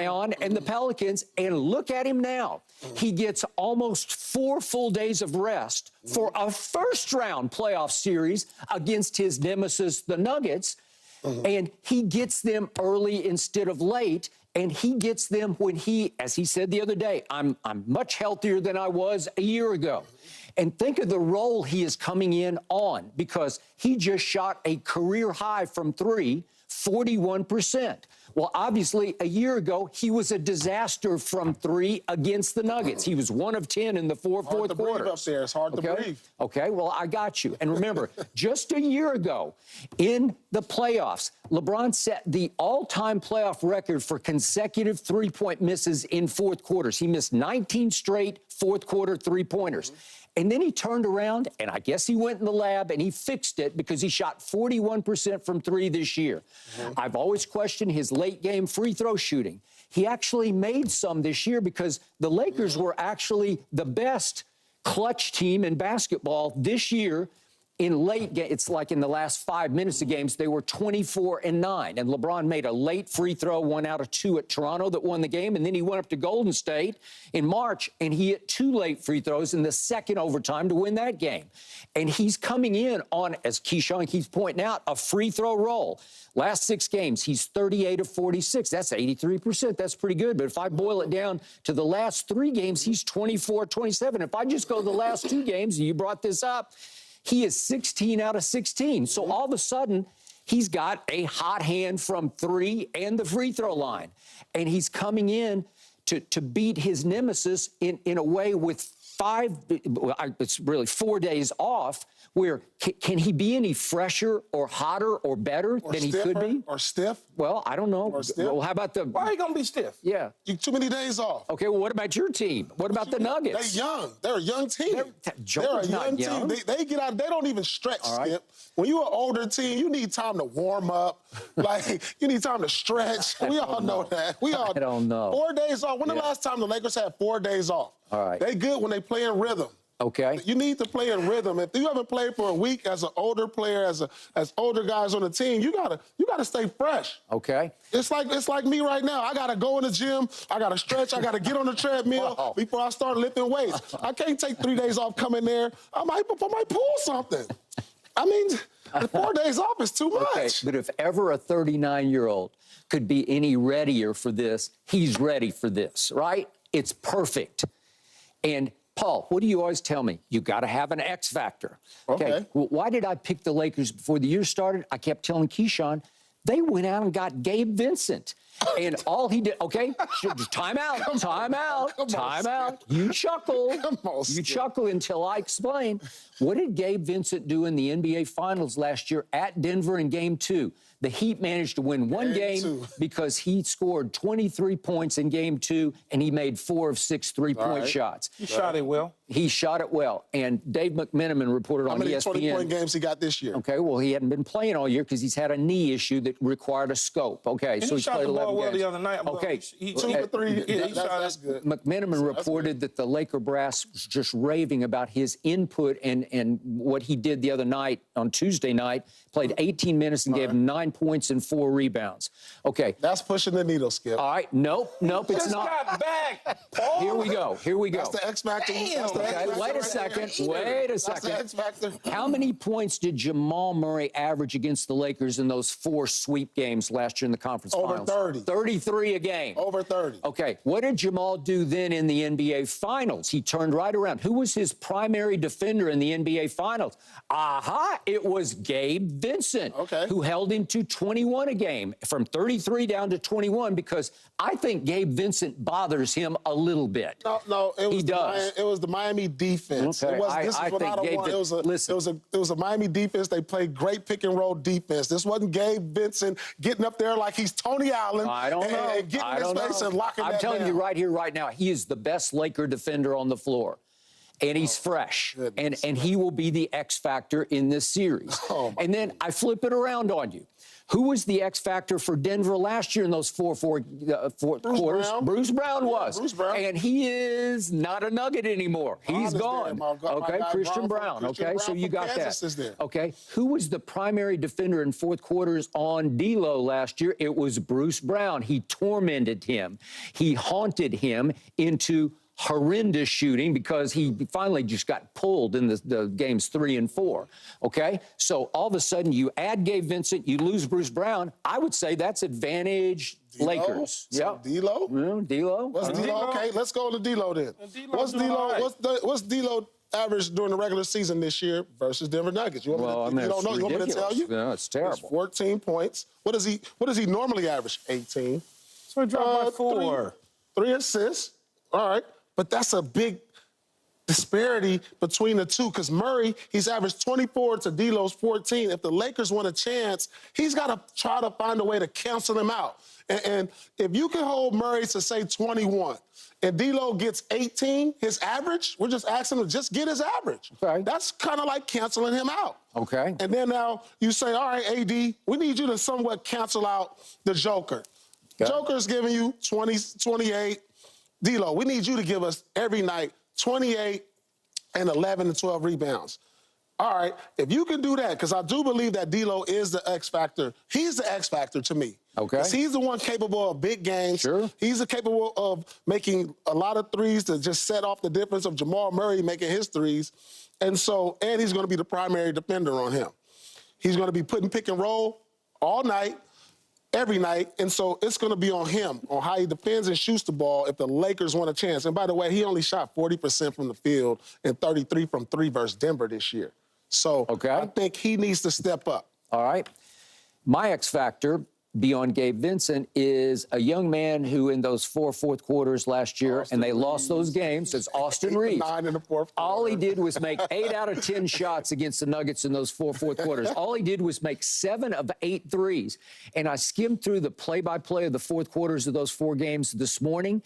on and the Pelicans, and look at him now. He gets almost 4 full days of rest for a first-round playoff series against his nemesis, the Nuggets, and he gets them early instead of late, and he gets them when he, as he said the other day, I'm much healthier than I was a year ago. And think of the role he is coming in on, because he just shot a career high from three, 41%. Well, obviously, a year ago, he was a disaster from three against the Nuggets. He was 1 of 10 in the fourth quarter. Up there. It's hard to breathe. Okay, well, I got you. And remember, just a year ago, in the playoffs, LeBron set the all-time playoff record for consecutive three-point misses in fourth quarters. He missed 19 straight fourth-quarter three-pointers. And then he turned around, and I guess he went in the lab, and he fixed it because he shot 41% from three this year. I've always questioned his late-game free throw shooting. He actually made some this year because the Lakers were actually the best clutch team in basketball this year. In late game, it's like in the last 5 minutes of games, they were 24-9. And LeBron made a late free throw, 1 out of 2 at Toronto that won the game. And then he went up to Golden State in March, and he hit 2 late free throws in the second overtime to win that game. And he's coming in on, as Keyshawn keeps pointing out, a free throw roll. Last 6 games, he's 38 of 46. That's 83%. That's pretty good. But if I boil it down to the last 3 games, he's 24-27. If I just go the last 2 games, and you brought this up, he is 16 out of 16. So all of a sudden, he's got a hot hand from 3 and the free throw line. And he's coming in to beat his nemesis in a way with it's really 4 days off, where can he be any fresher or hotter or better than he could be? Or stiff? Well, I don't know. Well, how about the... Why are you going to be stiff? Yeah. You too many days off. Okay, well, what about your team? What about the Nuggets? They're young. They're a young team. They're a young team. They get out. They don't even stretch, Skip. When you're an older team, you need time to warm up. Like, you need time to stretch. We all know that. I don't know. 4 days off. When the last time the Lakers had 4 days off? All right. They good when they play in rhythm. Okay. You need to play in rhythm. If you haven't played for a week as an older player, as older guys on the team, you gotta stay fresh. Okay. It's like me right now. I gotta go in the gym. I gotta stretch. I gotta get on the treadmill before I start lifting weights. I can't take 3 days off, come in there. I might pull something. I mean, 4 days off is too much. Okay, but if ever a 39-year-old could be any readier for this, he's ready for this, right? It's perfect. And Paul, what do you always tell me? You got to have an X factor. Okay. Well, why did I pick the Lakers before the year started? I kept telling Keyshawn, they went out and got Gabe Vincent. And all he did, time out. You chuckle. You chuckle until I explain. What did Gabe Vincent do in the NBA Finals last year at Denver in Game 2? The Heat managed to win one game because he scored 23 points in Game 2, and he made 4 of 6 three-point shots. He shot it well. He shot it well. And Dave McMenamin reported on ESPN. How many 20-point games he got this year? Okay, well, he hadn't been playing all year because he's had a knee issue that required a scope. Okay, so he shot the ball well the other night. Okay. He 2 for 3. That's good. McMenamin reported that the Laker brass was just raving about his input and what he did the other night on Tuesday night. Played 18 minutes and gave 9 points and 4 rebounds. Okay. That's pushing the needle, Skip. All right. Nope, it's not. Got back. Here we go. That's the X factor. Wait a second. That's the X factor. How many points did Jamal Murray average against the Lakers in those 4 sweep games last year in the conference finals? Over 30. 33 a game. Over 30. Okay. What did Jamal do then in the NBA Finals? He turned right around. Who was his primary defender in the NBA Finals? Aha! It was Gabe Vincent, who held him to 21 a game, from 33 down to 21, because I think Gabe Vincent bothers him a little bit. No, it was the Miami defense. Okay. It was a Miami defense. They played great pick and roll defense. This wasn't Gabe Vincent getting up there like he's Tony Allen. I don't know. And getting in his face and locking that down. I'm telling you right here, right now, he is the best Laker defender on the floor. And he's fresh, and he will be the X factor in this series. And then I flip it around on you. Who was the X factor for Denver last year in those fourth quarters? Brown. Bruce Brown was. Bruce Brown. And he is not a Nugget anymore. He's gone. Okay, Christian Brown. Okay, so you got that. Okay, who was the primary defender in fourth quarters on D'Lo last year? It was Bruce Brown. He tormented him. He haunted him into horrendous shooting because he finally just got pulled in the games 3 and 4. Okay, so all of a sudden you add Gabe Vincent, you lose Bruce Brown. I would say that's advantage Lakers. Yeah, D'Lo. D'Lo. What's D'Lo? Okay, let's go to D'Lo then. What's D'Lo? What's D'Lo average during the regular season this year versus Denver Nuggets? You want me to, you don't know? You want me to tell you? No, it's terrible. It's 14 points. What does he normally average? 18. So he dropped by 4. 3 assists. All right. But that's a big disparity between the two because Murray, he's averaged 24 to D'Lo's 14. If the Lakers want a chance, he's got to try to find a way to cancel him out. And if you can hold Murray to, say, 21, and D'Lo gets 18, his average, we're just asking him to just get his average. Okay. That's kind of like canceling him out. Okay. And then now you say, all right, AD, we need you to somewhat cancel out the Joker. Okay. Joker's giving you 20, 28. D'Lo, we need you to give us every night 28 and 11 and 12 rebounds. All right, if you can do that, because I do believe that D'Lo is the X factor. He's the X factor to me. Okay. He's the one capable of big games. Sure. He's capable of making a lot of threes to just set off the difference of Jamal Murray making his threes. And he's going to be the primary defender on him. He's going to be putting pick and roll all night, every night, and so it's going to be on him, on how he defends and shoots the ball if the Lakers want a chance. And by the way, he only shot 40% from the field and 33 from 3 versus Denver this year. So I think he needs to step up. All right. My X factor, beyond Gabe Vincent, is a young man who in those 4 fourth quarters last year, and they lost those games, it's Austin Reeves. 9 in the fourth quarter. All he did was make 8 out of 10 shots against the Nuggets in those 4 fourth quarters. All he did was make 7 of 8 threes. And I skimmed through the play-by-play of the fourth quarters of those 4 games this morning,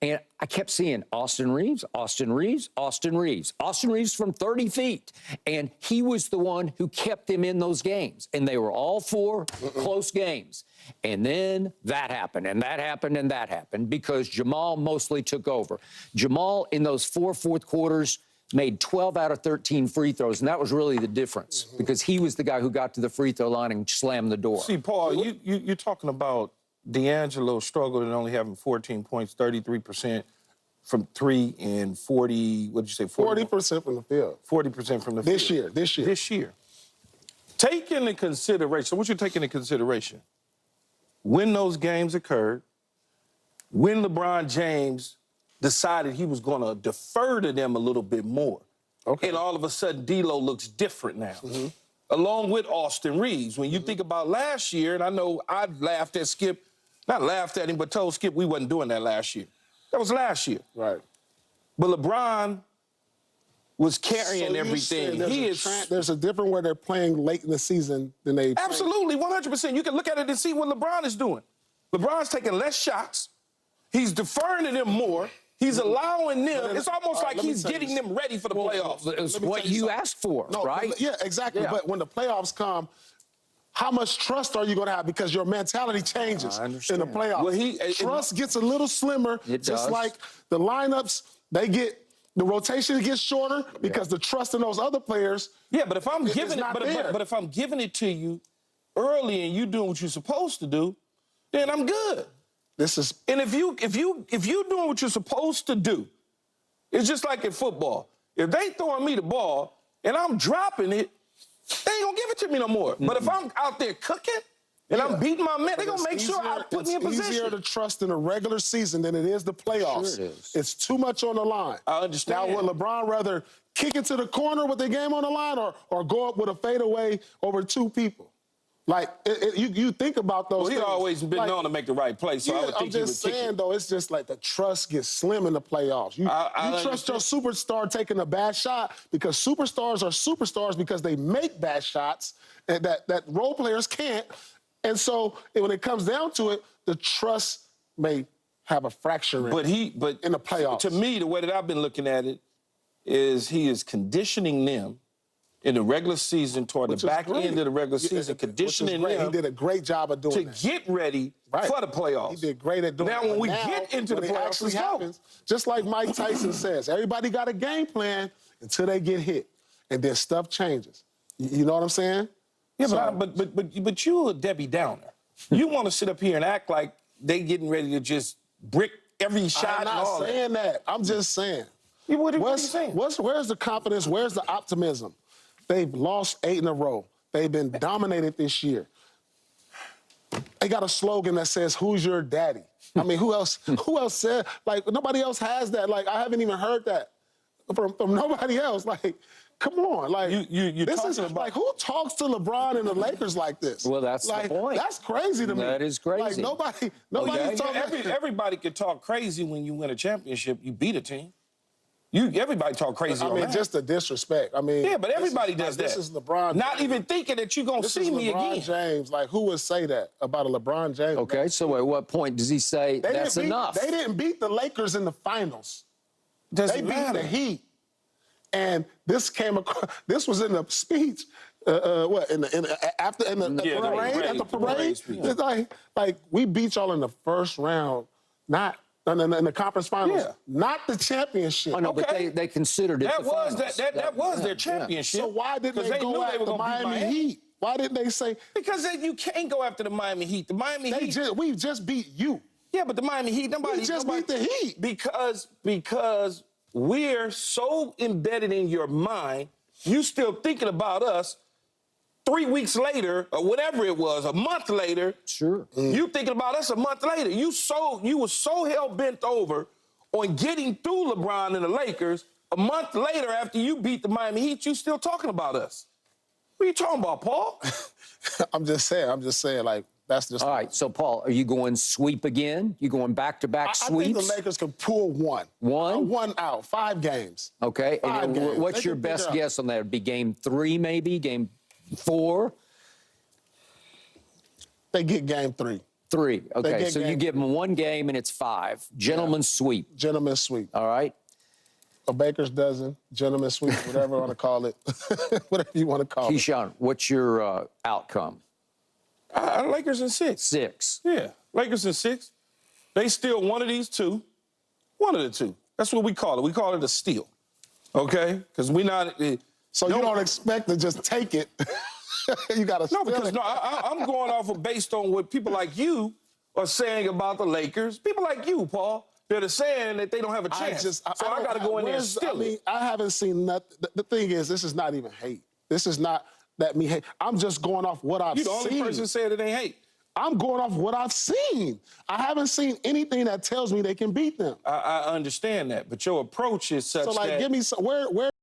and I kept seeing Austin Reeves, Austin Reeves, Austin Reeves, Austin Reeves from 30 feet. And he was the one who kept them in those games. And they were all 4 close games. And then that happened, and that happened, and that happened because Jamal mostly took over. Jamal, in those 4 fourth quarters, made 12 out of 13 free throws, and that was really the difference because he was the guy who got to the free throw line and slammed the door. See, Paul, you're talking about D'Angelo struggled in only having 14 points, 33% from 3 and 40, what did you say? 40% from the field. 40% from the field. This year. Take into consideration, so what you take into consideration? When those games occurred, when LeBron James decided he was going to defer to them a little bit more. Okay. And all of a sudden, D'Lo looks different now. Along with Austin Reeves. When you think about last year, and I know I laughed at Skip, not laughed at him, but told Skip we wasn't doing that last year. That was last year. Right. But LeBron was carrying everything. There's a different way they're playing late in the season than they Absolutely, 100%. You can look at it and see what LeBron is doing. LeBron's taking less shots. He's deferring to them more. He's allowing them. It's almost like he's getting them ready for the playoffs. It's what you asked for, right? Yeah, exactly. Yeah. But when the playoffs come, how much trust are you going to have? Because your mentality changes in the playoffs. Well, trust gets a little slimmer. Just like the lineups, the rotation gets shorter because the trust in those other players. Yeah, but if I'm giving it, but if I'm giving it to you early and you doing what you're supposed to do, then I'm good. And if you doing what you're supposed to do, it's just like in football. If they throwing me the ball and I'm dropping it, they ain't gonna give it to me no more. But if I'm out there cooking and I'm beating my man, they gonna make sure I put me in position. It's easier to trust in the regular season than it is the playoffs. Sure it is. It's too much on the line. I understand. Now, would LeBron rather kick it to the corner with the game on the line or go up with a fadeaway over 2 people? Like, you think about those things. He's always been known to make the right play, so I would think he would kick it. I'm just saying, though, it's just like the trust gets slim in the playoffs. You trust your superstar taking a bad shot because superstars are superstars because they make bad shots and that role players can't. And so when it comes down to it, the trust may have a fracture in in the playoffs. To me, the way that I've been looking at it is he is conditioning them in the regular season, toward Which the is back great. end of the regular Yeah, season, which is conditioning great. them He did a great job of doing to that. get ready for the playoffs. He did great at doing now, it. when But we now, get into the when it playoffs, actually let's go. happens, just like Mike Tyson says, everybody got a game plan until they get hit, and then stuff changes. You know what I'm saying? Yeah, So- but you a Debbie Downer. You want to sit up here and act like they getting ready to just brick every shot I'm and all not saying that. I'm just saying. What are you saying? Where's the confidence? Where's the optimism? They've lost 8 in a row. They've been dominated this year. They got a slogan that says, "Who's your daddy?" I mean, who else said, like, nobody else has that. Like, I haven't even heard that from nobody else. Like, come on. Like, you're this talking is, about... like, who talks to LeBron and the Lakers like this? Well, that's like, the point. That's crazy to me. That is crazy. Like, nobody's talking. Everybody can talk crazy when you win a championship. You beat a team. Everybody talk crazy. I on mean, that. just the disrespect. I mean, Yeah, but everybody does that. This is LeBron. Not James. even thinking that you're going to This see is me LeBron again. James. Like, who would say that about a LeBron James? Okay, so at what point does he say that's enough? They didn't beat the Lakers in the finals. Doesn't They beat matter. the Heat. And this came across. This was in the speech. What in the parade? At the parade? Speech. It's like we beat y'all in the first round, not in the conference finals, not the championship. Oh, no, but Okay. they considered it That the was finals. that was their championship. So why didn't 'Cause they go knew at were the gonna beat Miami Heat? Why didn't they say Because you can't go after the Miami Heat. The Miami Heat. we just beat you? Yeah, but the Miami Heat, nobody beat the Heat. Because we're so embedded in your mind, you still thinking about us 3 weeks later, or whatever it was, a month later. Sure. You thinking about us a month later. You were so hell-bent over on getting through LeBron and the Lakers. A month later, after you beat the Miami Heat, you still talking about us. What are you talking about, Paul? I'm just saying, like, that's just... All right, so, Paul, are you going sweep again? You going back-to-back I sweeps? think the Lakers can pull one. One? One out, 5 games. Okay, and 5 games. what's They your can figure best out. guess on that? It'd be game 3, maybe? Game 4? They get game 3. 3. Okay, get so you game give them 1 game and it's 5. Gentleman's sweep. Gentleman's sweep. All right? A baker's dozen, gentleman's sweep, whatever you want to call it. Whatever you want to call it. Keyshawn, what's your outcome? Lakers in 6. 6. Yeah, Lakers in 6. They steal one of these 2. One of the 2. That's what we call it. We call it a steal. Okay? Because we're not... So you don't expect to just take it. You got to steal it. I'm going off of based on what people like you are saying about the Lakers. People like you, Paul, that are saying that they don't have a chance. I got to go in there and steal it. I haven't seen nothing. The thing is, this is not even hate. This is not that me hate. I'm just going off what I've seen. You're the only person said it ain't hate. I'm going off what I've seen. I haven't seen anything that tells me they can beat them. I understand that, but your approach is such So, like, that... give me some, where